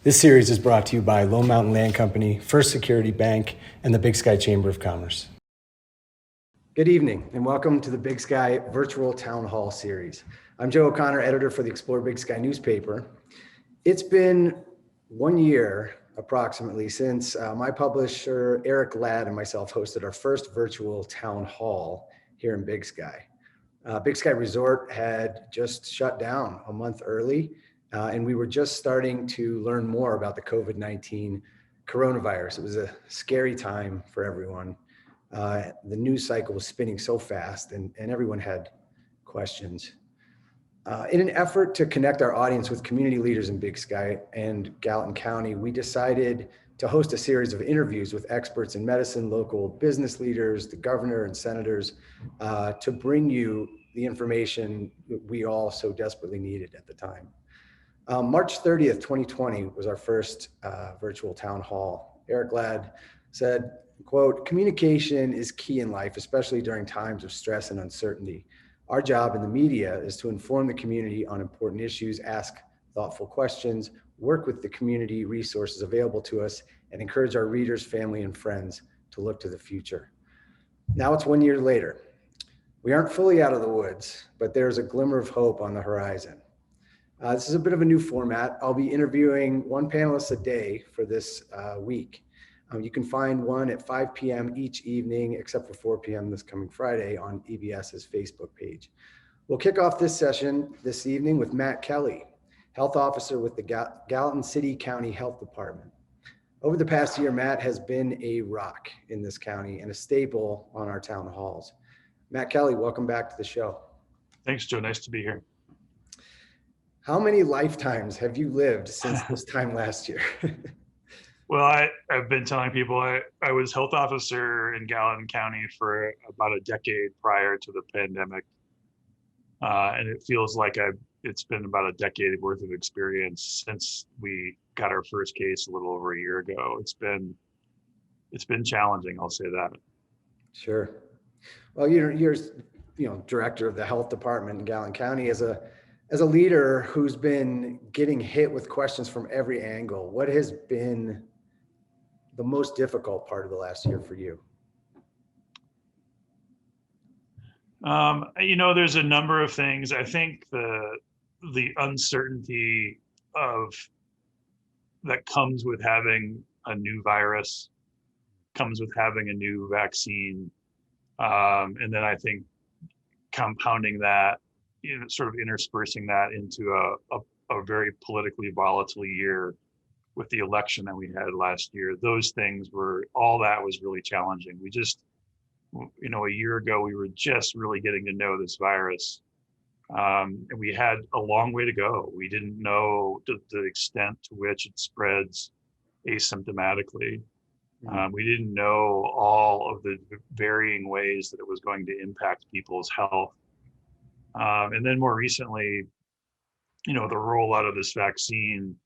This series is brought to you by Lone Mountain Land Company, First Security Bank, and the Big Sky Chamber of Commerce. Good evening, and welcome to the Big Sky Virtual Town Hall Series. I'm Joe O'Connor, editor for the Explore Big Sky newspaper. It's been 1 year, approximately, since my publisher, Eric Ladd, and myself hosted our first virtual town hall here in Big Sky. Big Sky Resort had just shut down a month early, and we were just starting to learn more about the COVID-19 coronavirus. It was a scary time for everyone. The news cycle was spinning so fast, and everyone had questions. In an effort to connect our audience with community leaders in Big Sky and Gallatin County, we decided to host a series of interviews with experts in medicine, local business leaders, the governor and senators, to bring you the information that we all so desperately needed at the time. March 30th, 2020 was our first virtual town hall. Eric Ladd said, quote, "Communication is key in life, especially during times of stress and uncertainty. Our job in the media is to inform the community on important issues, ask thoughtful questions, work with the community resources available to us, and encourage our readers, family, and friends to look to the future." Now it's 1 year later. We aren't fully out of the woods, but there's a glimmer of hope on the horizon. This is a bit of a new format. I'll be interviewing one panelist a day for this week. You can find one at 5 p.m. each evening, except for 4 p.m. this coming Friday on EBS's Facebook page. We'll kick off this session this evening with Matt Kelley, health officer with the Gallatin City-County Health Department. Over the past year, Matt has been a rock in this county and a staple on our town halls. Matt Kelley, welcome back to the show. Thanks, Joe. Nice to be here. How many lifetimes have you lived since this time last year? Well, I've been telling people I was health officer in Gallatin County for about a decade prior to the pandemic. And it feels like it's been about a decade worth of experience since we got our first case a little over a year ago. It's been challenging, I'll say that. Sure. Well, you're director of the health department in Gallatin County. As a leader who's been getting hit with questions from every angle, what has been the most difficult part of the last year for you? There's a number of things. I think the uncertainty that comes with having a new virus, comes with having a new vaccine, and then I think compounding that, sort of interspersing that into a very politically volatile year with the election that we had last year. Those things all that was really challenging. We just, a year ago, we were just really getting to know this virus. And we had a long way to go. We didn't know the extent to which it spreads asymptomatically. We didn't know all of the varying ways that it was going to impact people's health. And then more recently, the rollout of this vaccine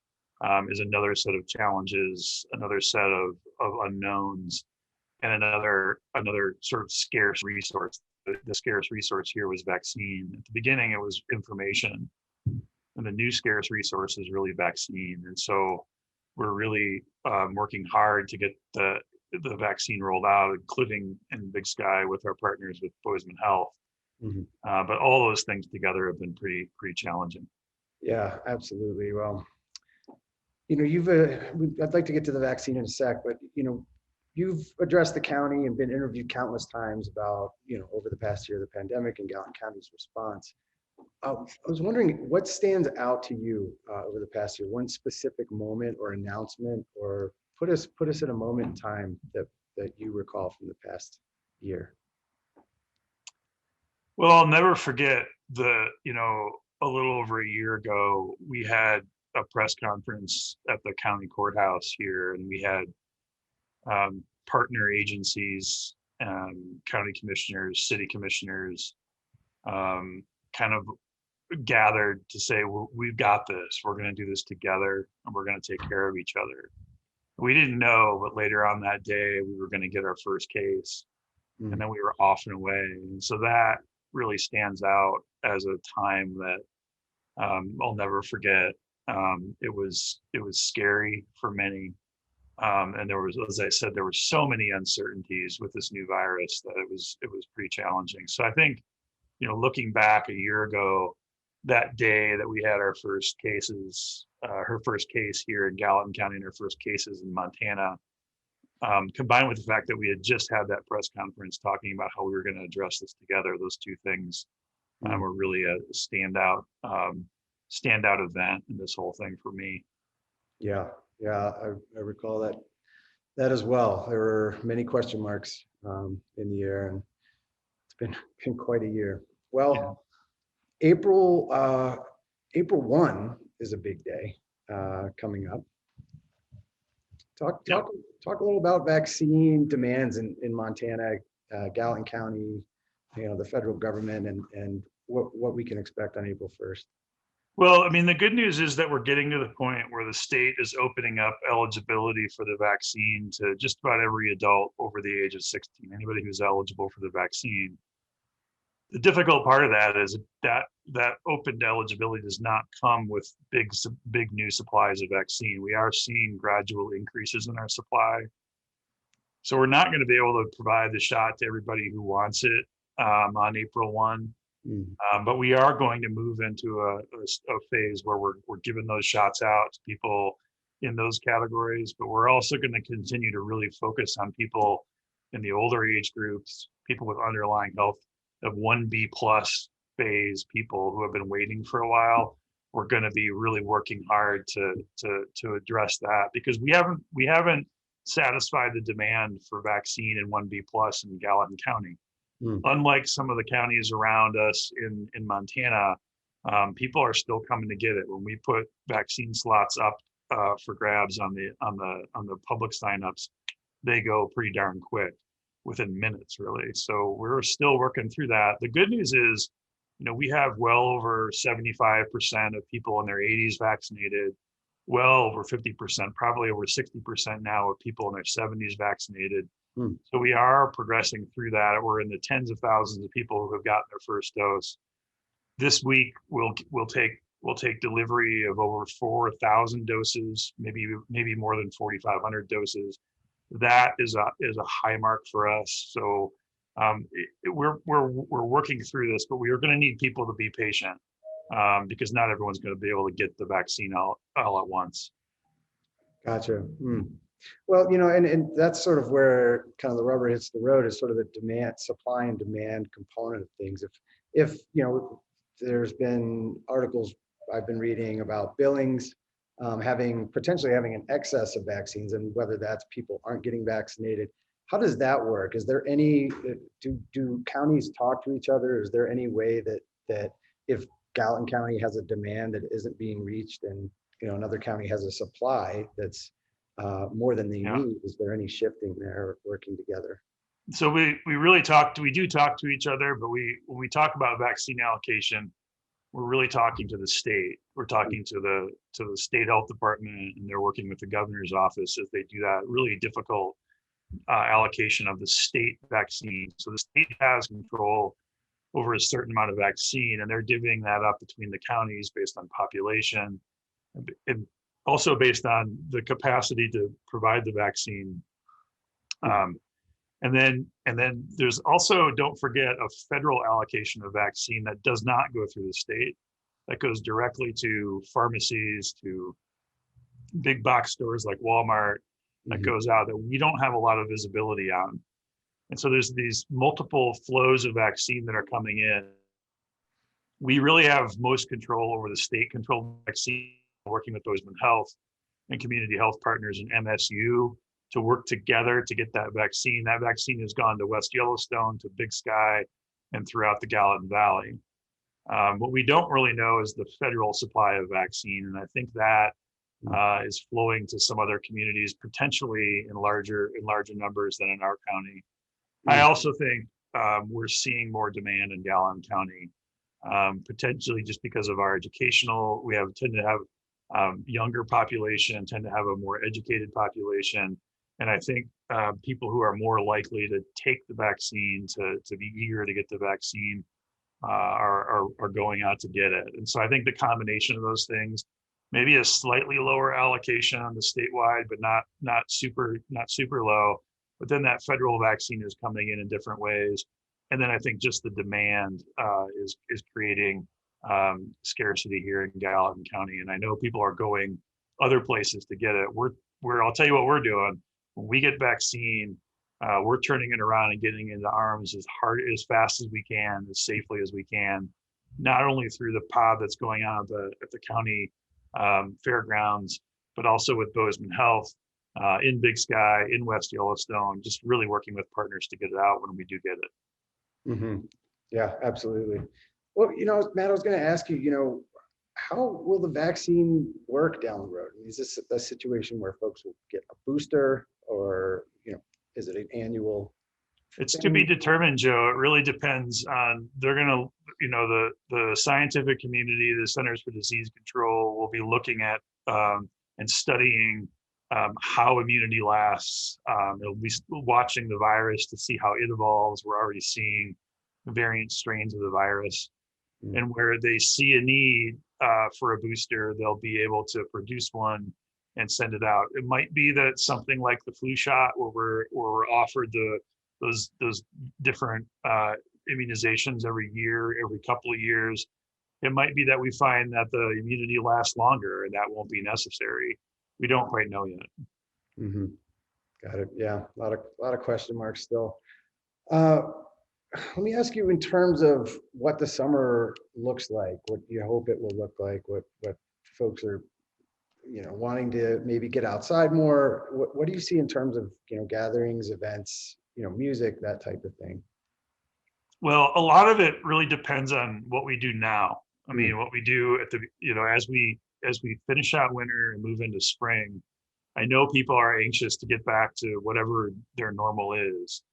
is another set of challenges, another set of unknowns, and another sort of scarce resource. The scarce resource here was vaccine. At the beginning, it was information, and the new scarce resource is really vaccine. And so we're really working hard to get the vaccine rolled out, including in Big Sky with our partners with Bozeman Health. Mm-hmm. But all those things together have been pretty challenging. Yeah, absolutely. Well, I'd like to get to the vaccine in a sec, but you've addressed the county and been interviewed countless times about over the past year, the pandemic and Gallatin County's response. I was wondering what stands out to you over the past year, one specific moment or announcement, or put us at a moment in time that you recall from the past year. Well, I'll never forget a little over a year ago, we had a press conference at the county courthouse here, and we had partner agencies, county commissioners, city commissioners, kind of gathered to say, well, we've got this, we're going to do this together, and we're going to take care of each other. We didn't know, but later on that day, we were going to get our first case, and then we were off and away. And so that really stands out as a time that I'll never forget. It was scary for many. And there was, as I said, there were so many uncertainties with this new virus that it was pretty challenging. So I think, looking back a year ago, that day that we had our first cases, her first case here in Gallatin County and her first cases in Montana, combined with the fact that we had just had that press conference talking about how we were going to address this together, those two things were really a standout event in this whole thing for me. Yeah, I recall that as well. There were many question marks in the air, and it's been quite a year. Well, April 1 is a big day coming up. Talk a little about vaccine demands in Montana, Gallatin County, the federal government, and what we can expect on April 1st. Well, I mean, the good news is that we're getting to the point where the state is opening up eligibility for the vaccine to just about every adult over the age of 16, anybody who's eligible for the vaccine. The difficult part of that is that opened eligibility does not come with big new supplies of vaccine. We are seeing gradual increases in our supply. So we're not going to be able to provide the shot to everybody who wants it on April 1. But we are going to move into a phase where we're giving those shots out to people in those categories, but we're also going to continue to really focus on people in the older age groups, people with underlying health of 1B plus phase, people who have been waiting for a while. We're going to be really working hard to address that, because we haven't satisfied the demand for vaccine in 1B plus in Gallatin County. Unlike some of the counties around us in Montana, people are still coming to get it. When we put vaccine slots up for grabs on the public signups, they go pretty darn quick, within minutes, really. So we're still working through that. The good news is, we have well over 75% of people in their 80s vaccinated, well over 50%, probably over 60% now of people in their 70s vaccinated. So we are progressing through that. We're in the tens of thousands of people who have gotten their first dose. This week we'll take delivery of over 4,000 doses, maybe more than 4,500 doses. That is a high mark for us. So we're working through this, but we are going to need people to be patient because not everyone's going to be able to get the vaccine all at once. Gotcha. Well, and that's sort of where kind of the rubber hits the road, is sort of the supply and demand component of things. If there's been articles I've been reading about Billings potentially having an excess of vaccines, and whether that's people aren't getting vaccinated. How does that work? Is there any, do counties talk to each other? Is there any way that if Gallatin County has a demand that isn't being reached, and another county has a supply that's more than they need, is there any shifting there, working together? So we do talk to each other, but when we talk about vaccine allocation, we're really talking to the state. We're talking to the state health department, and they're working with the governor's office as they do that really difficult allocation of the state vaccine. So the state has control over a certain amount of vaccine, and they're divvying that up between the counties based on population, and also based on the capacity to provide the vaccine. And then there's also, don't forget, a federal allocation of vaccine that does not go through the state, that goes directly to pharmacies, to big box stores like Walmart, that goes out, that we don't have a lot of visibility on. And so there's these multiple flows of vaccine that are coming in. We really have most control over the state controlled vaccine, working with Bozeman Health and community health partners and MSU to work together to get that vaccine. That vaccine has gone to West Yellowstone, to Big Sky, and throughout the Gallatin Valley. What we don't really know is the federal supply of vaccine, and I think that is flowing to some other communities, potentially in larger numbers than in our county. I also think we're seeing more demand in Gallatin County, potentially just because of our educational. We tend to have younger population, tend to have a more educated population, and I think people who are more likely to take the vaccine, to be eager to get the vaccine, are going out to get it. And so I think the combination of those things maybe a slightly lower allocation on the statewide, but not super low. But then that federal vaccine is coming in different ways, and then I think just the demand is creating scarcity here in Gallatin County. And I know people are going other places to get it. I'll tell you what we're doing. When we get vaccine, we're turning it around and getting into arms as fast as we can, as safely as we can, not only through the pod that's going on at the county fairgrounds, but also with Bozeman Health in Big Sky, in West Yellowstone, just really working with partners to get it out when we do get it. Mm-hmm. Yeah, absolutely. Well, Matt, I was going to ask you, how will the vaccine work down the road? Is this a situation where folks will get a booster, or, is it an annual? It's to be determined, Joe. It really depends on, they're going to, the scientific community, the Centers for Disease Control will be looking at and studying how immunity lasts. They'll be watching the virus to see how it evolves. We're already seeing variant strains of the virus. And where they see a need for a booster, they'll be able to produce one and send it out. It might be that something like the flu shot, where we're offered those different immunizations every year, every couple of years. It might be that we find that the immunity lasts longer and that won't be necessary. We don't quite know yet. Mm-hmm. Got it. Yeah, a lot of question marks still. Let me ask you, in terms of what the summer looks like, what you hope it will look like, what folks are, wanting to maybe get outside more. What do you see in terms of, gatherings, events, music, that type of thing? Well, a lot of it really depends on what we do now. I mean, what we do at the, as we finish out winter and move into spring, I know people are anxious to get back to whatever their normal is.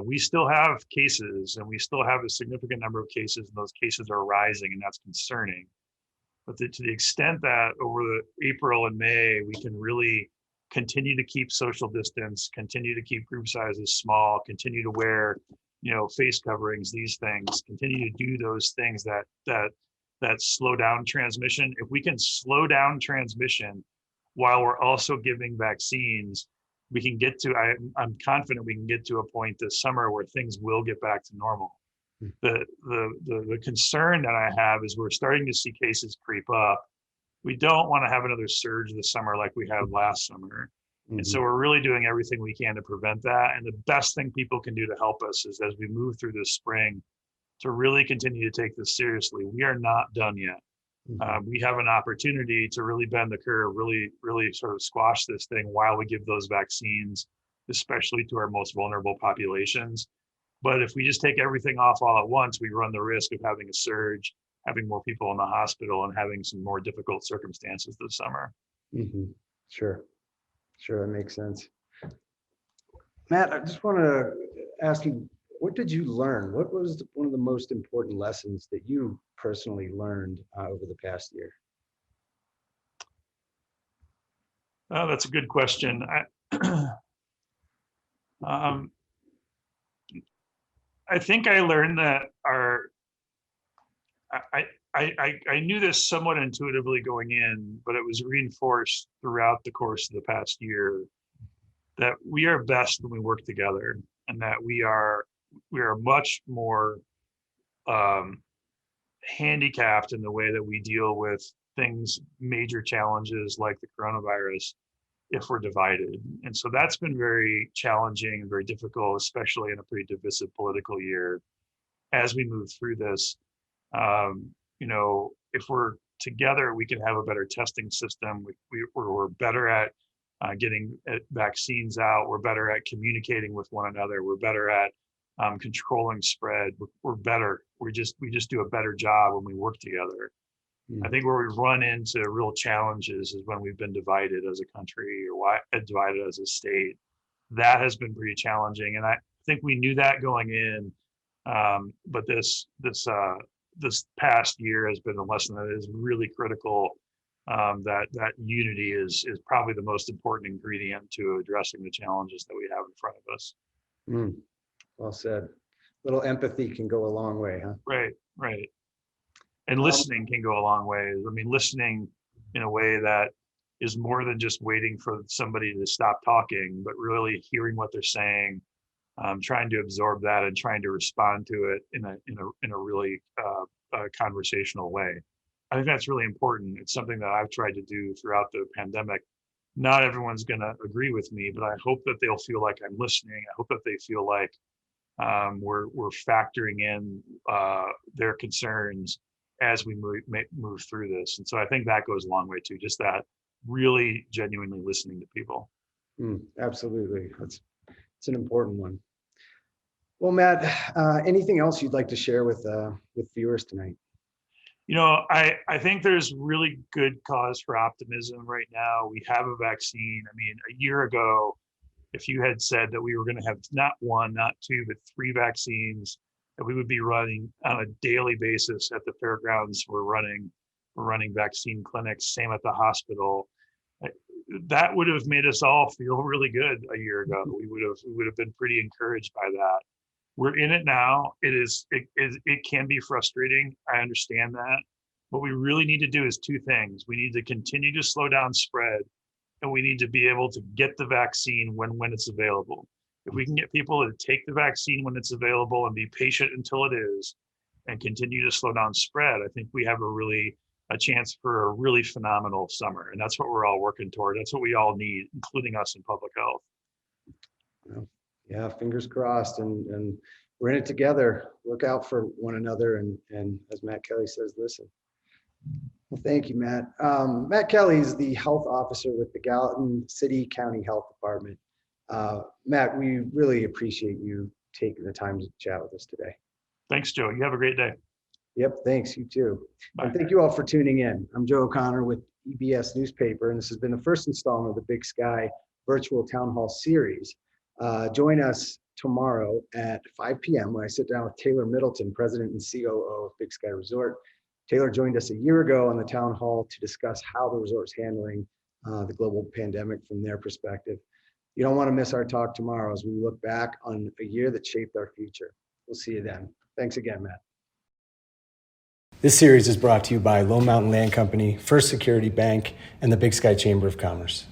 We still have cases, and we still have a significant number of cases, and those cases are rising, and that's concerning. But to the extent that over the April and May, we can really continue to keep social distance, continue to keep group sizes small, continue to wear, face coverings, these things, continue to do those things that slow down transmission. If we can slow down transmission while we're also giving vaccines, we can get to, I'm confident we can get to a point this summer where things will get back to normal. The concern that I have is we're starting to see cases creep up. We don't want to have another surge this summer like we had last summer. And so we're really doing everything we can to prevent that. And the best thing people can do to help us is, as we move through this spring, to really continue to take this seriously. We are not done yet. We have an opportunity to really bend the curve, really sort of squash this thing while we give those vaccines, especially to our most vulnerable populations. But if we just take everything off all at once, we run the risk of having a surge, having more people in the hospital, and having some more difficult circumstances this summer. Sure, that makes sense. Matt, I just want to ask you, what did you learn? What was one of the most important lessons that you personally learned over the past year? Oh, that's a good question. I think I learned that I knew this somewhat intuitively going in, but it was reinforced throughout the course of the past year, that we are best when we work together, and that we are much more handicapped in the way that we deal with things, major challenges like the coronavirus, if we're divided. And so that's been very challenging and very difficult, especially in a pretty divisive political year. As we move through this, if we're together, we can have a better testing system. We're better at getting vaccines out. We're better at communicating with one another. We're better at controlling spread. We're better. We just do a better job when we work together. I think where we run into real challenges is when we've been divided as a country, or divided as a state. That has been pretty challenging, and I think we knew that going in. But this past year has been a lesson that is really critical. That unity is probably the most important ingredient to addressing the challenges that we have in front of us. Well said. Little empathy can go a long way, huh? Right. And listening can go a long way. I mean, listening in a way that is more than just waiting for somebody to stop talking, but really hearing what they're saying, trying to absorb that and trying to respond to it in a really conversational way. I think that's really important. It's something that I've tried to do throughout the pandemic. Not everyone's going to agree with me, but I hope that they'll feel like I'm listening. I hope that they feel like we're factoring in their concerns as we move through this. And so I think that goes a long way too, just that really genuinely listening to people. Absolutely. It's an important one. Well, Matt, anything else you'd like to share with viewers tonight? I think there's really good cause for optimism right now. We have a vaccine. I mean, a year ago, if you had said that we were going to have not one, not two, but 3 vaccines that we would be running on a daily basis at the fairgrounds, we're running vaccine clinics, same at the hospital. That would have made us all feel really good a year ago. We would have been pretty encouraged by that. We're in it now. It can be frustrating. I understand that. What we really need to do is 2 things. We need to continue to slow down spread, and we need to be able to get the vaccine when it's available. If we can get people to take the vaccine when it's available and be patient until it is, and continue to slow down spread, I think we have a chance for a really phenomenal summer. And that's what we're all working toward. That's what we all need, including us in public health. Well, yeah, fingers crossed, and we're in it together. Look out for one another, and as Matt Kelley says, listen. Well, thank you, Matt. Matt Kelley is the health officer with the Gallatin City-County Health Department. Matt, we really appreciate you taking the time to chat with us today. Thanks, Joe. You have a great day. Yep, thanks. You too. Bye. And thank you all for tuning in. I'm Joe O'Connor with EBS Newspaper, and this has been the first installment of the Big Sky Virtual Town Hall Series. Join us tomorrow at 5 p.m. when I sit down with Taylor Middleton, President and COO of Big Sky Resort. Taylor joined us a year ago on the town hall to discuss how the resort's handling the global pandemic from their perspective. You don't want to miss our talk tomorrow as we look back on a year that shaped our future. We'll see you then. Thanks again, Matt. This series is brought to you by Lone Mountain Land Company, First Security Bank, and the Big Sky Chamber of Commerce.